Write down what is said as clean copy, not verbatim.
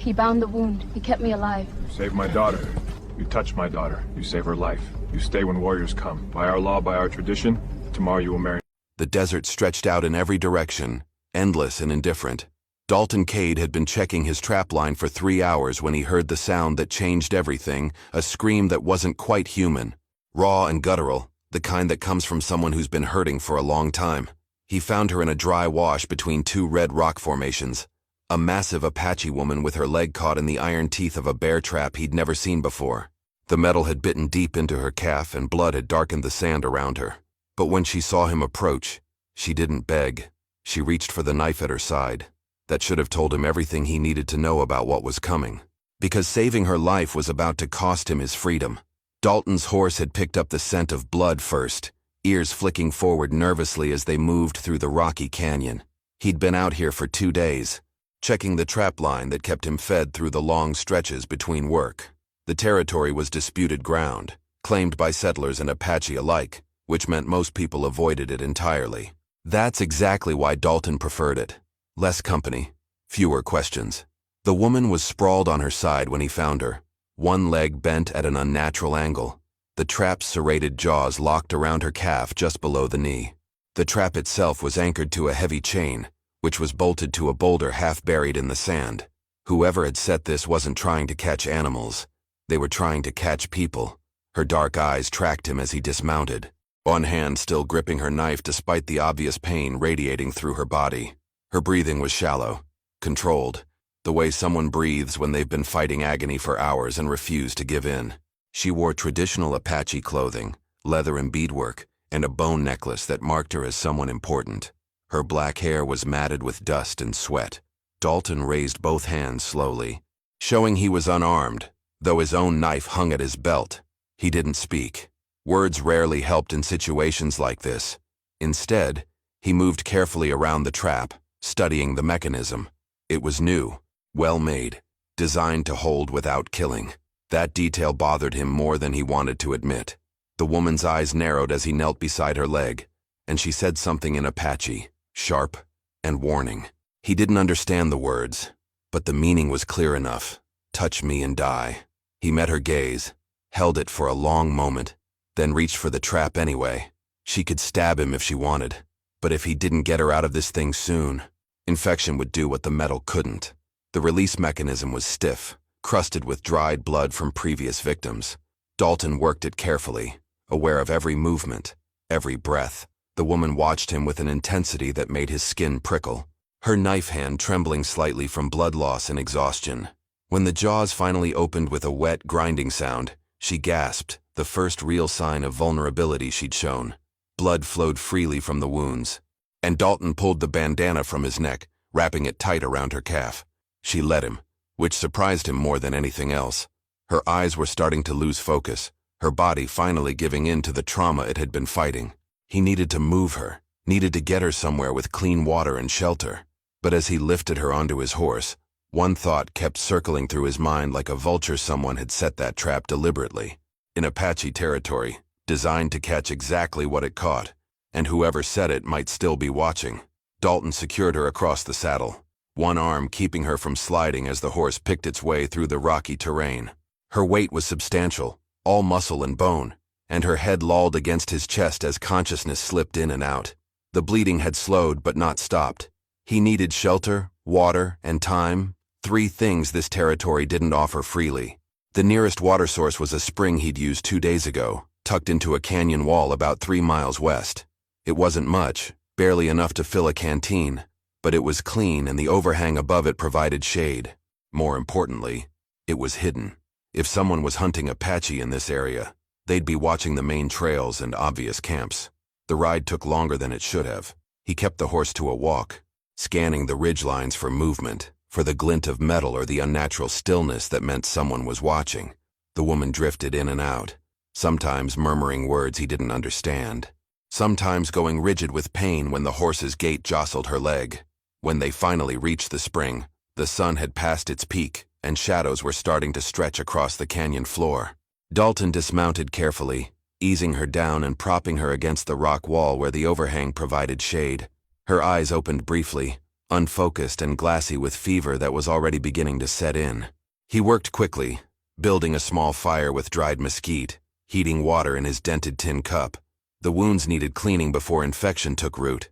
He bound the wound. He kept me alive. You saved my daughter. You touched my daughter. You save her life. You stay when warriors come. By our law, by our tradition, tomorrow you will marry. The desert stretched out in every direction, endless and indifferent. Dalton Cade had been checking his trap line for 3 hours when he heard the sound that changed everything, a scream that wasn't quite human. Raw and guttural, the kind that comes from someone who's been hurting for a long time. He found her in a dry wash between 2 red rock formations. A massive Apache woman with her leg caught in the iron teeth of a bear trap he'd never seen before. The metal had bitten deep into her calf and blood had darkened the sand around her. But when she saw him approach, she didn't beg. She reached for the knife at her side. That should have told him everything he needed to know about what was coming. Because saving her life was about to cost him his freedom. Dalton's horse had picked up the scent of blood first, ears flicking forward nervously as they moved through the rocky canyon. He'd been out here for 2 days, checking the trap line that kept him fed through the long stretches between work. The territory was disputed ground, claimed by settlers and Apache alike, which meant most people avoided it entirely. That's exactly why Dalton preferred it. Less company, fewer questions. The woman was sprawled on her side when he found her, one leg bent at an unnatural angle. The trap's serrated jaws locked around her calf just below the knee. The trap itself was anchored to a heavy chain, which was bolted to a boulder half buried in the sand. Whoever had set this wasn't trying to catch animals. They were trying to catch people. Her dark eyes tracked him as he dismounted, one hand still gripping her knife despite the obvious pain radiating through her body. Her breathing was shallow, controlled, the way someone breathes when they've been fighting agony for hours and refuse to give in. She wore traditional Apache clothing, leather and beadwork, and a bone necklace that marked her as someone important. Her black hair was matted with dust and sweat. Dalton raised both hands slowly, showing he was unarmed, though his own knife hung at his belt. He didn't speak. Words rarely helped in situations like this. Instead, he moved carefully around the trap, studying the mechanism. It was new, well-made, designed to hold without killing. That detail bothered him more than he wanted to admit. The woman's eyes narrowed as he knelt beside her leg, and she said something in Apache, sharp and warning. He didn't understand the words, but the meaning was clear enough. Touch me and die. He met her gaze, held it for a long moment, then reached for the trap anyway. She could stab him if she wanted, but if he didn't get her out of this thing soon, infection would do what the metal couldn't. The release mechanism was stiff, crusted with dried blood from previous victims. Dalton worked it carefully, aware of every movement, every breath. The woman watched him with an intensity that made his skin prickle, her knife hand trembling slightly from blood loss and exhaustion. When the jaws finally opened with a wet, grinding sound, she gasped, the first real sign of vulnerability she'd shown. Blood flowed freely from the wounds, and Dalton pulled the bandana from his neck, wrapping it tight around her calf. She let him, which surprised him more than anything else. Her eyes were starting to lose focus, her body finally giving in to the trauma it had been fighting. He needed to move her, needed to get her somewhere with clean water and shelter. But as he lifted her onto his horse, one thought kept circling through his mind like a vulture. Someone had set that trap deliberately, in Apache territory, designed to catch exactly what it caught, and whoever set it might still be watching. Dalton secured her across the saddle, one arm keeping her from sliding as the horse picked its way through the rocky terrain. Her weight was substantial, all muscle and bone, and her head lolled against his chest as consciousness slipped in and out. The bleeding had slowed but not stopped. He needed shelter, water, and time, 3 things this territory didn't offer freely. The nearest water source was a spring he'd used 2 days ago, tucked into a canyon wall about 3 miles west. It wasn't much, barely enough to fill a canteen, but it was clean and the overhang above it provided shade. More importantly, it was hidden. If someone was hunting Apache in this area, they'd be watching the main trails and obvious camps. The ride took longer than it should have. He kept the horse to a walk, scanning the ridgelines for movement, for the glint of metal or the unnatural stillness that meant someone was watching. The woman drifted in and out, sometimes murmuring words he didn't understand, sometimes going rigid with pain when the horse's gait jostled her leg. When they finally reached the spring, the sun had passed its peak, and shadows were starting to stretch across the canyon floor. Dalton dismounted carefully, easing her down and propping her against the rock wall where the overhang provided shade. Her eyes opened briefly, unfocused and glassy with fever that was already beginning to set in. He worked quickly, building a small fire with dried mesquite, heating water in his dented tin cup. The wounds needed cleaning before infection took root.